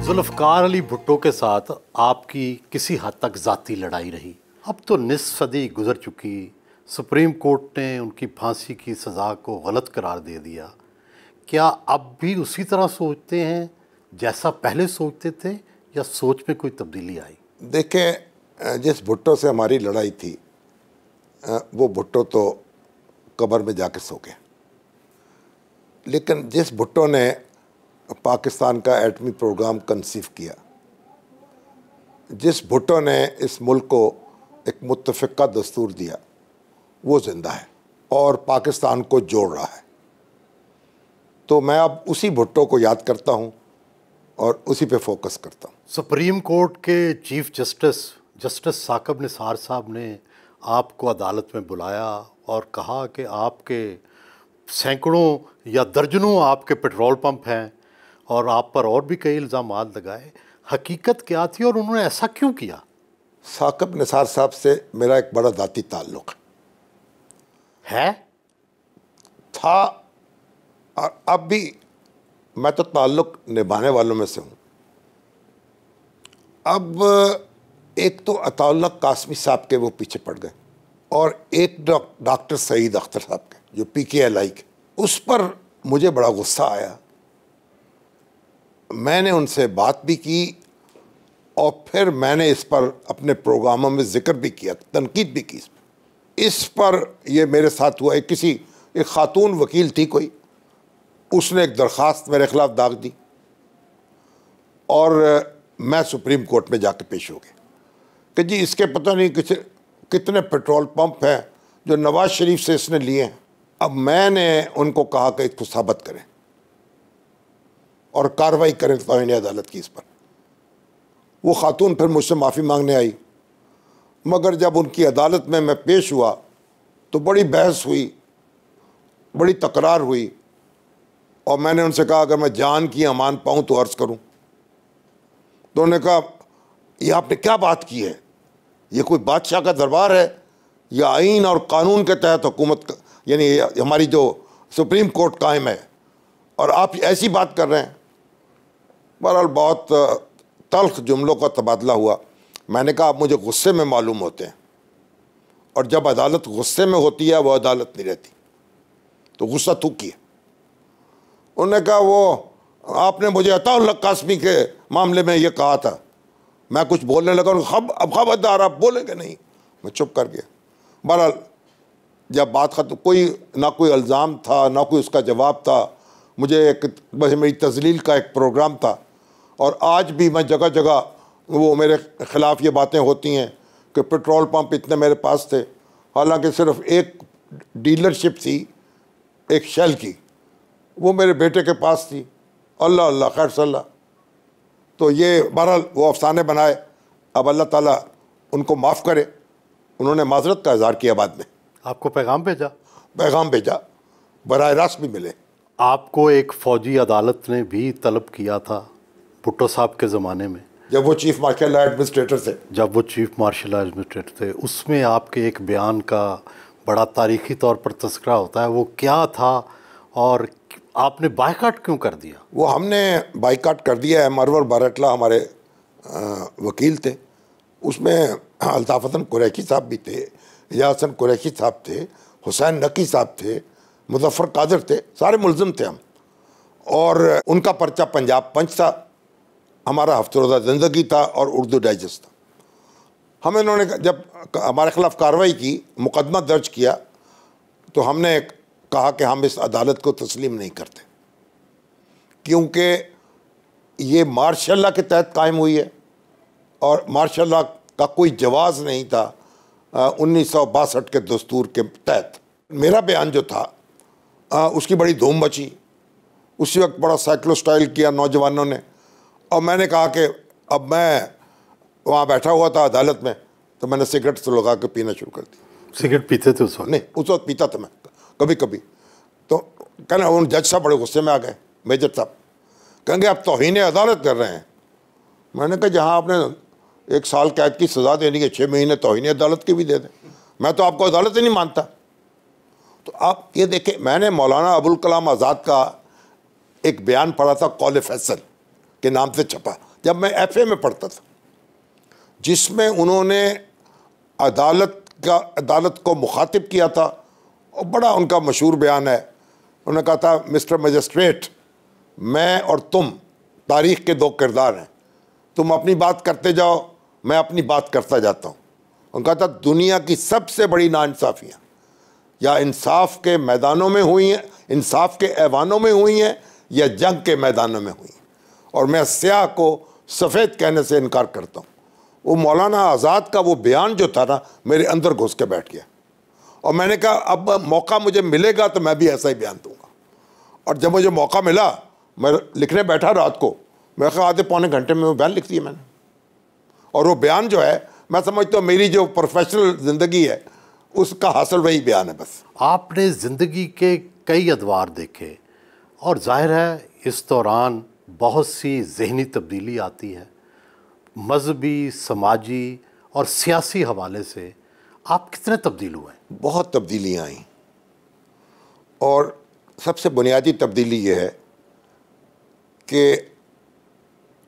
जुल्फ़कार अली भुट्टो के साथ आपकी किसी हद तक ज़ाती लड़ाई रही। अब तो निस्फ़ सदी गुजर चुकी, सुप्रीम कोर्ट ने उनकी फांसी की सज़ा को गलत करार दे दिया। क्या अब भी उसी तरह सोचते हैं जैसा पहले सोचते थे, या सोच में कोई तब्दीली आई? देखें, जिस भुट्टो से हमारी लड़ाई थी वो भुट्टो तो कब्र में जाकर सो गया, लेकिन जिस भुट्टो ने पाकिस्तान का एटमी प्रोग्राम कंसीव किया, जिस भुट्टो ने इस मुल्क को एक मुत्तफ़िक़ा दस्तूर दिया, वो ज़िंदा है और पाकिस्तान को जोड़ रहा है। तो मैं अब उसी भुट्टो को याद करता हूँ और उसी पे फोकस करता हूँ। सुप्रीम कोर्ट के चीफ जस्टिस साकब निसार साहब ने आपको अदालत में बुलाया और कहा कि आपके सैकड़ों या दर्जनों आपके पेट्रोल पंप हैं और आप पर और भी कई इल्ज़ाम लगाए। हकीकत क्या थी और उन्होंने ऐसा क्यों किया? साकब निसार साहब से मेरा एक बड़ा ज़ाती ताल्लुक़ है, था और अब भी मैं तो ताल्लुक़ निभाने वालों में से हूँ। अब एक तो अताउल्लाह कासमी साहब के वो पीछे पड़ गए और एक डॉक्टर सईद अख्तर साहब के जो PKLI के, उस पर मुझे बड़ा गुस्सा आया। मैंने उनसे बात भी की और फिर मैंने इस पर अपने प्रोग्रामों में ज़िक्र भी किया, तनकीद भी की। इस पर ये मेरे साथ हुआ, एक ख़ातून वकील थी कोई, उसने एक दरख्वास्त मेरे ख़िलाफ़ दाग दी और मैं सुप्रीम कोर्ट में जाके पेश हो गया कि जी इसके पता नहीं कितने पेट्रोल पंप हैं जो नवाज़ शरीफ से इसने लिए हैं। अब मैंने उनको कहा कि इसको साबित करें और कार्रवाई करें तौहीन अदालत की इस पर। वो खातून फिर मुझसे माफ़ी मांगने आई, मगर जब उनकी अदालत में मैं पेश हुआ तो बड़ी बहस हुई, बड़ी तकरार हुई और मैंने उनसे कहा अगर मैं जान की अमान पाऊँ तो अर्ज़ करूँ। तो उन्होंने कहा ये आपने क्या बात की है, ये कोई बादशाह का दरबार है या आईन और कानून के तहत हुकूमत यानी हमारी जो सुप्रीम कोर्ट कायम है और आप ऐसी बात कर रहे हैं। बहरहाल बहुत तल्ख जुमलों का तबादला हुआ। मैंने कहा आप मुझे गुस्से में मालूम होते हैं और जब अदालत गुस्से में होती है वो अदालत नहीं रहती, तो गुस्सा थूकी है। उन्होंने कहा वो आपने मुझे अताउल्लाह कासमी के मामले में ये कहा था। मैं कुछ बोलने लगा, अब खबरदार आप बोलेंगे नहीं। मैं चुप कर गया। बहरहाल जब बात खत्म, ना कोई इल्ज़ाम था ना कोई उसका जवाब था। मुझे बस मेरी तजलील का एक प्रोग्राम था और आज भी मैं जगह जगह वो मेरे ख़िलाफ़ ये बातें होती हैं कि पेट्रोल पंप इतने मेरे पास थे, हालांकि सिर्फ एक डीलरशिप थी एक शेल की, वो मेरे बेटे के पास थी। अल्लाह अल्लाह खैर सल्ला। तो ये बहरहाल वो अफसाने बनाए। अब अल्लाह ताला उनको माफ़ करे। उन्होंने माजरत का इज़हार किया, बाद में आपको पैगाम भेजा, बराह रास्त भी मिले। आपको एक फ़ौजी अदालत ने भी तलब किया था भुट्टो साहब के ज़माने में, जब वो चीफ़ मार्शल एडमिनिस्ट्रेटर थे। उसमें आपके एक बयान का बड़ा तारीख़ी तौर पर तज़किरा होता है, वो क्या था और आपने बायकाट क्यों कर दिया? वो हमने बायकाट कर दिया है। मरवर बारटला हमारे वकील थे, उसमें अल्ताफ़ हसन कुरैशी साहब भी थे, या हसन कुरैशी साहब थे, हुसैन नकी साहब थे, मुज़फ़्फ़र कादिर थे, सारे मुल्ज़िम थे हम। और उनका पर्चा पंजाब पंच था, हमारा हफ्ते-रोज़ा ज़िंदगी था और उर्दू डाइजेस्ट था। हमें इन्होंने जब हमारे ख़िलाफ़ कार्रवाई की, मुकदमा दर्ज किया, तो हमने कहा कि हम इस अदालत को तस्लीम नहीं करते, क्योंकि ये मार्शल लॉ के तहत कायम हुई है और मार्शल लॉ का कोई जवाज़ नहीं था 1962 के दस्तूर के तहत। मेरा बयान जो था उसकी बड़ी धूम मची। उसी वक्त बड़ा साइक्लो स्टाइल किया नौजवानों ने और मैंने कहा कि अब मैं वहाँ बैठा हुआ था अदालत में, तो मैंने सिगरेट से लगा के पीना शुरू कर दिया। सिगरेट पीते थे उस वक्त? नहीं, उस वक्त पीता था मैं कभी कभी। तो कहना उन जज साहब बड़े गुस्से में आ गए, मेजर साहब कहेंगे आप तौहीन अदालत कर रहे हैं। मैंने कहा जहाँ आपने 1 साल कैद की सज़ा देनी है, 6 महीने तौहीन अदालत के भी दे दें, मैं तो आपको अदालत ही नहीं मानता। तो आप ये देखें, मैंने मौलाना अबुल कलाम आज़ाद का एक बयान पढ़ा था, कौल फैसल, के नाम से छपा, जब मैं FA में पढ़ता था, जिसमें उन्होंने अदालत को मुखातिब किया था। और बड़ा उनका मशहूर बयान है, उन्होंने कहा था, मिस्टर मजिस्ट्रेट, मैं और तुम तारीख़ के दो किरदार हैं, तुम अपनी बात करते जाओ, मैं अपनी बात करता जाता हूँ। उनका था, दुनिया की सबसे बड़ी नाइंसाफ़ियाँ या इंसाफ के मैदानों में हुई हैं, इंसाफ के ऐवानों में हुई हैं, या जंग के मैदानों में हुई हैं, और मैं स्याह को सफ़ेद कहने से इनकार करता हूँ। वो मौलाना आज़ाद का वो बयान जो था ना, मेरे अंदर घुस के बैठ गया, और मैंने कहा अब मौका मुझे मिलेगा तो मैं भी ऐसा ही बयान दूंगा। और जब मुझे मौका मिला, मैं लिखने बैठा रात को, मैं कहा आधे पौने घंटे में वो बयान लिख दिया मैंने। और वो बयान जो है, मैं समझता हूँ मेरी जो प्रोफेशनल ज़िंदगी है उसका हासिल वही बयान है बस। आपने ज़िंदगी के कई अदवार देखे, और जाहिर है इस दौरान बहुत सी ज़हनी तब्दीली आती है, मजहबी, समाजी और सियासी हवाले से आप कितने तब्दील हुए? बहुत तब्दीलियाँ आई, और सबसे बुनियादी तब्दीली ये है कि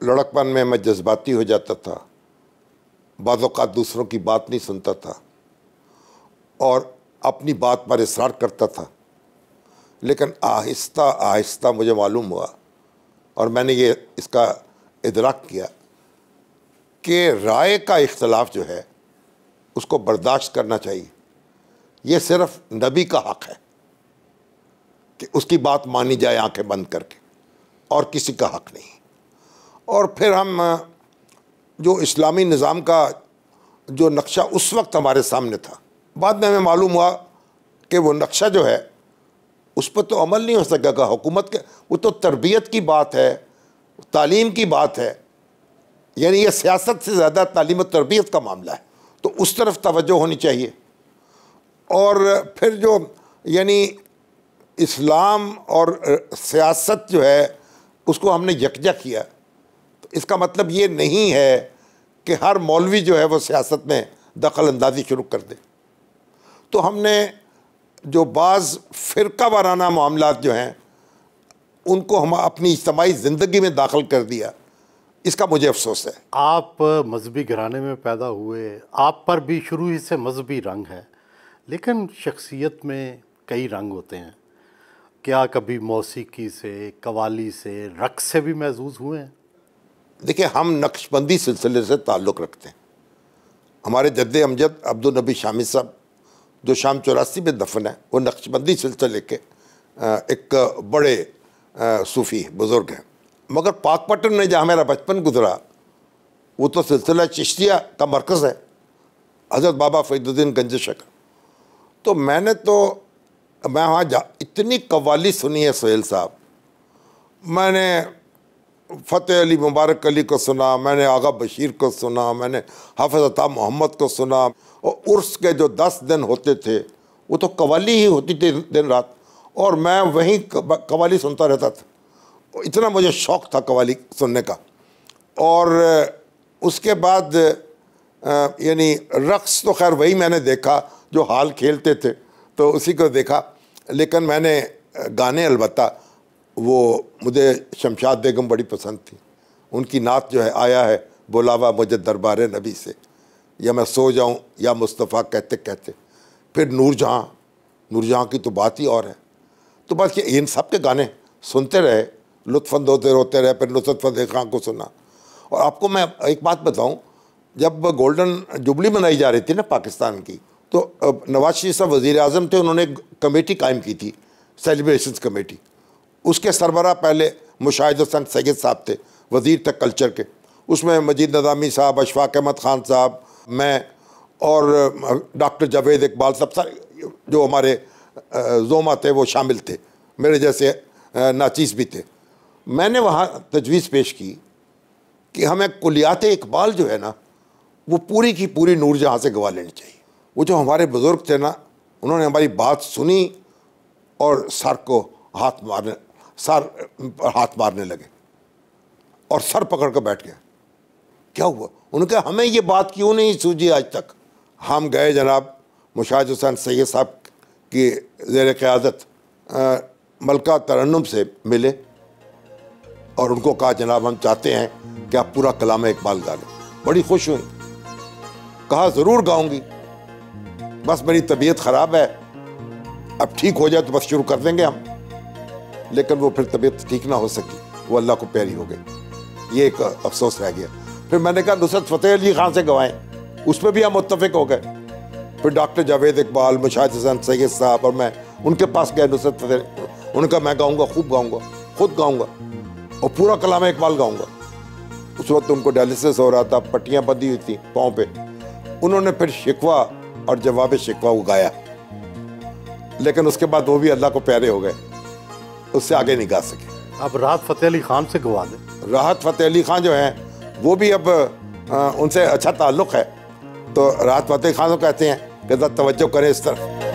लड़कपन में मैं जज्बाती हो जाता था, बाज़ औक़ात दूसरों की बात नहीं सुनता था और अपनी बात पर इसरार करता था। लेकिन आहिस्ता आहिस्ता मुझे मालूम हुआ, और मैंने ये इसका इदराक किया, कि राय का इख्तलाफ जो है उसको बर्दाश्त करना चाहिए। ये सिर्फ नबी का हक़ है कि उसकी बात मानी जाए आंखें बंद करके, और किसी का हक़ नहीं। और फिर हम जो इस्लामी निज़ाम का जो नक्शा उस वक्त हमारे सामने था, बाद में हमें मालूम हुआ कि वो नक्शा जो है उस पर तो अमल नहीं हो सकेगा हुकूमत के, वो तो तरबियत की बात है, तालीम की बात है, यानी ये सियासत से ज़्यादा तालीम और तरबियत का मामला है, तो उस तरफ तवज्जो होनी चाहिए। और फिर जो यानी इस्लाम और सियासत जो है उसको हमने यकजा किया, तो इसका मतलब ये नहीं है कि हर मौलवी जो है वो सियासत में दखल अंदाजी शुरू कर दे। तो हमने जो बाज़ फ़िरका वाराना मामलात जो हैं उनको हम अपनी इज्तिमाई ज़िंदगी में दाखिल कर दिया, इसका मुझे अफसोस है। आप मजहबी घराने में पैदा हुए, आप पर भी शुरू ही से मजहबी रंग है, लेकिन शख्सियत में कई रंग होते हैं। क्या कभी मौसीकी से, कवाली से, रक़्स से भी महसूस हुए हैं? देखिए, हम नक्शबंदी सिलसिले से ताल्लुक़ रखते हैं। हमारे जद्दे अमजद अब्दुल नबी शामी साहब जो शाम 84 में दफन है, वो नक्शबंदी सिलसिले के एक बड़े सूफ़ी बुज़ुर्ग हैं। मगर पाकपट्टन में जहाँ मेरा बचपन गुजरा, वो तो सिलसिला चिश्तिया का मरकज़ है, हज़रत बाबा फ़रीदुद्दीन गंज शकर। तो मैं वहाँ इतनी कव्वाली सुनी है सोहेल साहब। मैंने फ़तेह अली मुबारक अली को सुना, मैंने आगा बशीर को सुना, मैंने हाफ़िज़ अता मोहम्मद को सुना, और उर्स के जो 10 दिन होते थे वो तो कव्वाली ही होती थी दिन रात, और मैं वहीं कव्वाली सुनता रहता था। इतना मुझे शौक़ था कव्वाली सुनने का। और उसके बाद यानी रक़्स तो खैर वही मैंने देखा जो हाल खेलते थे, तो उसी को देखा। लेकिन मैंने गाने अलबत्ता, वो मुझे शमशाद बेगम बड़ी पसंद थी, उनकी नात जो है, आया है बुलावा मुझे दरबार नबी से, या मैं सो जाऊं या मुस्तफ़ा कहते कहते, फिर नूरजहाँ की तो बात ही और है। तो बस ये इन सब के गाने सुनते रहे, लुत्फ़अंदोज़ रोते रहे। फिर नुसरत फ़तेह खान को सुना। और आपको मैं एक बात बताऊं, जब गोल्डन जुबली मनाई जा रही थी ना पाकिस्तान की, तो नवाज शरीफ साहब वज़ीर आज़म थे, उन्होंने एक कमेटी कायम की थी, सेलिब्रेशंस कमेटी। उसके सरबराह पहले मुशाहिद हसन सैयद साहब थे, वज़ीर थे कल्चर के। उसमें मजीद नज़ामी साहब, अशफाक अहमद ख़ान साहब, मैं और डॉक्टर जावेद इकबाल साहब, सारे जो हमारे ज़ोमा थे वो शामिल थे, मेरे जैसे नाचीज़ भी थे। मैंने वहाँ तजवीज़ पेश की कि हमें कुलियात इकबाल जो है ना, वो पूरी की पूरी नूरजहाँ से गवा लेनी चाहिए। वो जो हमारे बुज़ुर्ग थे ना, उन्होंने हमारी बात सुनी और सर हाथ मारने लगे और सर पकड़ कर बैठ गए। क्या हुआ? उन्होंने कहा हमें ये बात क्यों नहीं सूझी आज तक। हम गए जनाब मुशाहिद हुसैन सैयद साहब की ज़ेर क़यादत मलका तरन्नुम से मिले, और उनको कहा जनाब हम चाहते हैं कि आप पूरा कलाम इकबाल गा लें। बड़ी खुश हुई, कहा ज़रूर गाऊंगी, बस मेरी तबीयत ख़राब है, अब ठीक हो जाए तो बस शुरू कर देंगे हम। लेकिन वो फिर तबीयत ठीक ना हो सकी, वो अल्लाह को प्यारी हो गई। ये एक अफसोस रह गया। फिर मैंने कहा नुसरत फ़तेह अली खान से गवाएं, उस पर भी हम मुत्तफ़िक हो गए। फिर डॉक्टर जावेद इकबाल, मुशाहिद हसन सैयद साहब और मैं उनके पास गए नुसरत फ़तेह। उनका मैं गाऊंगा, खूब गाऊंगा, खुद गाऊंगा और पूरा कलाम इकबाल गाऊंगा। उस वक्त उनको डायलिसिस हो रहा था, पट्टियाँ बंधी हुई थी पाँव पे। उन्होंने फिर शिकवा और जवाब शिकवा उगाया, लेकिन उसके बाद वो भी अल्लाह को प्यारे हो गए, उससे आगे नहीं गा सके। अब राहत फ़तेह अली खान से गवा दें। राहत फ़तेह अली खान जो हैं वो भी अब उनसे अच्छा ताल्लुक़ है, तो राहत फ़तेह खान को कहते हैं कि ज़रा तवज्जो करें इस तरफ।